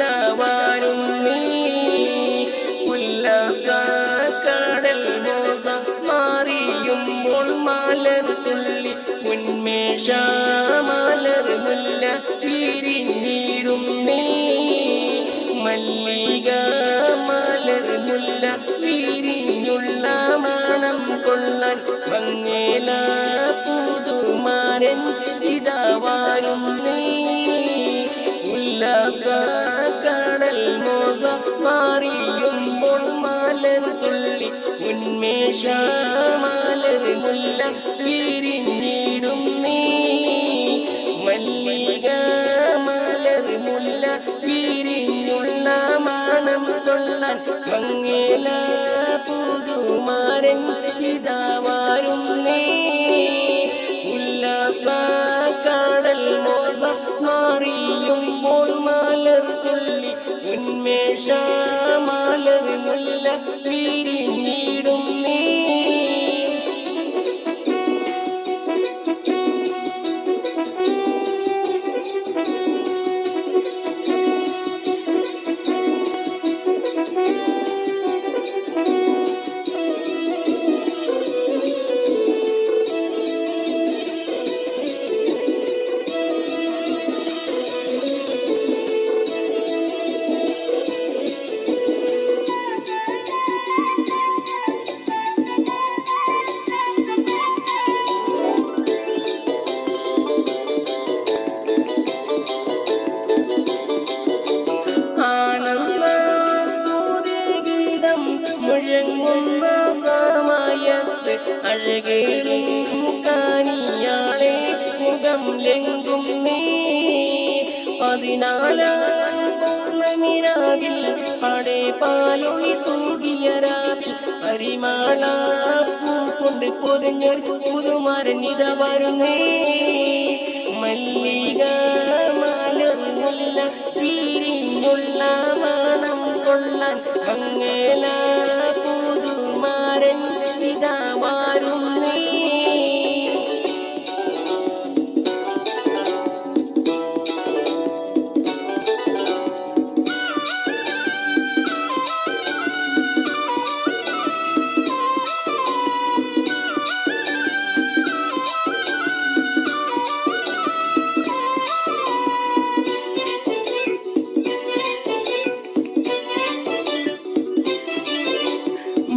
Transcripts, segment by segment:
ഇതാ വാരും നീ ഉല്ലാസ കടൽ മോഹ മാറിയുമ്പോൾ മലർ തുള്ളി ഉന്മേഷ മലർ മുല്ല വിരിഞ്ഞിടും നീ മല്ലിക മലർ മുല്ല വിരിഞ്ഞുള്ള മണം കൊള്ളാൻ മങ്ങേല പുതുമാരൻ ഇതാ വാരും നീ ഉല്ലാസ കടൽ മോഹ മാറിയുമ്പോൾ മലർ തുള്ളി ഉന്മേഷ മലർ മുല്ല വിരിഞ്ഞിടും നീ മല്ലിക മലർ മുല്ല വിരിഞ്ഞുള്ള മണം കൊള്ളാൻ മങ്ങേല പുതുമാരൻ ഇതാ വാരും നീ ഉല്ലാസ കടൽ മോഹ മാറിയുമ്പോൾ മലർ തുള്ളി ഉന്മേഷ മലർ മുല്ല വിരിഞ്ഞിടും നീ മുഴങ്ങുന്ന സമയത്ത് അഴകേറും കാനിയാളെ മുഖം ലെങ്കും നീ 14-ാം പൗർണമിരാവിൽ പടേ പാലൊളി തൂകിയ രാവിൽ പരിമള പൂ കൊണ്ട് പൊതിഞ്ഞൊരു പുതുമാരൻ ഇതാ വരുന്നേ മല്ലിക മലർ മുല്ല വിരിഞ്ഞുള്ള മണം കൊള്ളാൻ മങ്ങേല പുതുമാരൻ ഇതാ വാരും നീ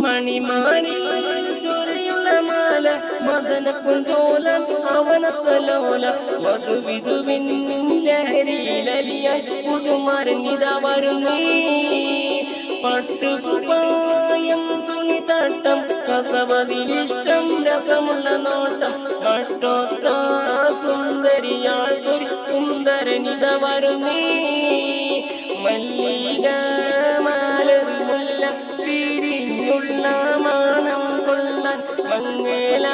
മണിമാരിൽ ചൊരയുള്ള മാല മദന പുഞ്ചോലൻ അവനത്തലോല മധുവിധുവിൻ ലഹരിയിലലിയാൻ പുതുമാരൻ ഇതാ വരുന്നേ പട്ടുകുപ്പായം തുണി തട്ടം കസവതിലിഷ്ടം രസമുള്ള നോട്ടം മട്ടൊത്ത സുന്ദരിയാൾക്കൊരു സുന്ദരൻ ഇതാ വരുന്നേ മല്ലിക മലർ മുല്ല വിരിഞ്ഞുള്ള മണം കൊള്ളാൻ മങ്ങേല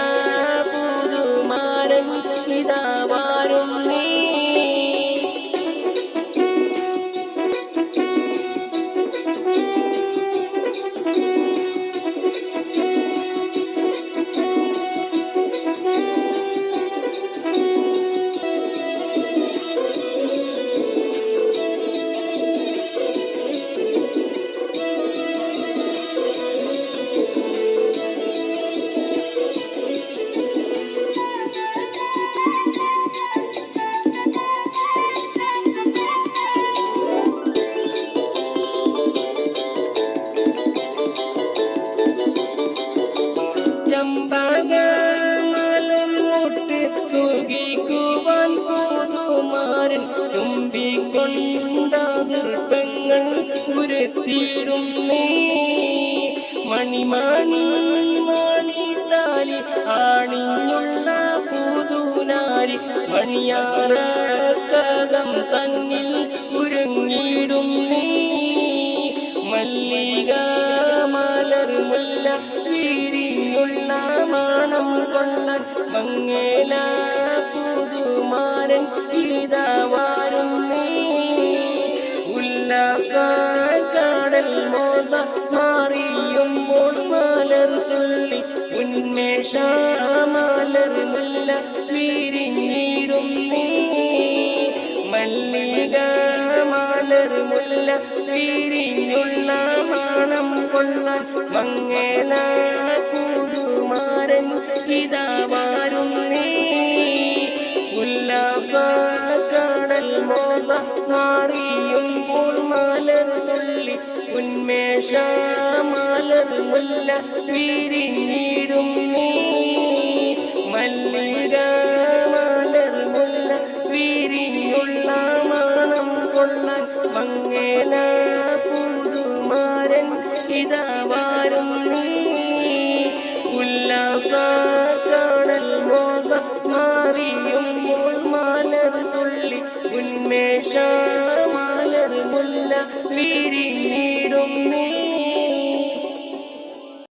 പുതുമാരൻ ഇതാ വാരും നീ ചമ്പക മലർ മുട്ട് സുഖിക്കുവാൻ പുതുമാരൻ തുമ്പിക്കൊണ്ടാതിർപ്പങ്ങൾ ഉരത്തിയിടും നീ മണിമണി മണിത്താലി ആണിഞ്ഞുള്ള പുതുനാരി മണിയാറക്കകം തന്നിൽ ഉരുങ്ങിടും നീ മല്ലിക മലർ മുല്ല വിരിഞ്ഞുള്ള മണം കൊള്ളാൻ മങ്ങേല പുതുമാരൻ ഇതാ വാരും നീ ഉല്ലാസ കടൽ മോഹ മാറിയുമ്പോൾ മലർ തുള്ളി ഉന്മേഷ മലർ മുല്ല വിരിഞ്ഞിടും നീ മല്ലിക മലർ മുല്ല മുല്ല വിരിഞ്ഞുള്ള മണം കൊള്ളാൻ മങ്ങേല കുരുമാരൻ ഇതാ വരുന്നേ ഉല്ലാസ കടൽ മോദ മാറിയുമ്പോൾ മലർ തുള്ളി ഉന്മേഷ മലർ മുല്ല വിരിഞ്ഞിടും നീ മല്ലിക മലർ മുല്ല വിരിഞ്ഞുള്ള മണം കൊള്ളാൻ മങ്ങേല പുതുമാരൻ ഇതാ